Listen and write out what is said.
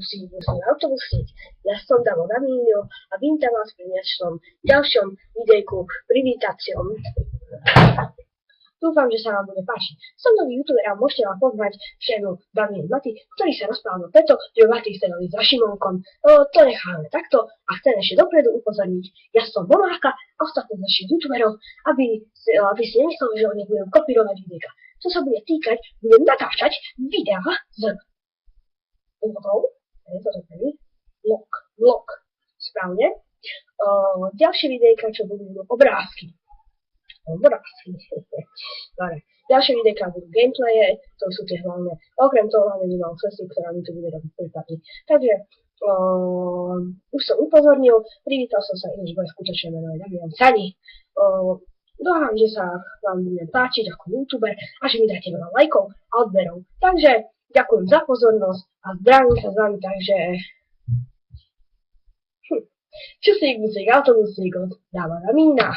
si musím autobusiť. Ja som Davo Damínio a vítam vás pri dnešnom ďalšom videjku privítaciom. Dúfam, že sa vám bude páčiť. Som nový youtuber a môžete vám poznať všemu Damien Maty, ktorý sa rozprával preto, že Maty chce robiť za Šimonkom. To necháme takto a chcem ešte dopredu upozorniť. Ja som Bomáka a ostatných našich youtuberov, aby si nemysleli, že nebudem kopírovať videjka. Čo sa bude týkať, budem natáčať videá z vlog, správne. Ďalšie videjka, čo budú obrázky. Dobre. Ďalšie videjka budú gameplaye, to sú tie hlavné. Okrem toho máme malú cestu, ktorá mi tu bude robiť prípadne. Takže už som upozornil, privítal som sa, ináč bude skutočne menovať Damian Sani. Dúfam, že sa vám bude páčiť ako youtuber a že mi dáte veľa lajkov a odberov. Takže ďakujem za pozornosť a zdravím sa s vami, takže čusík, musík, autobusík od Dava Damína.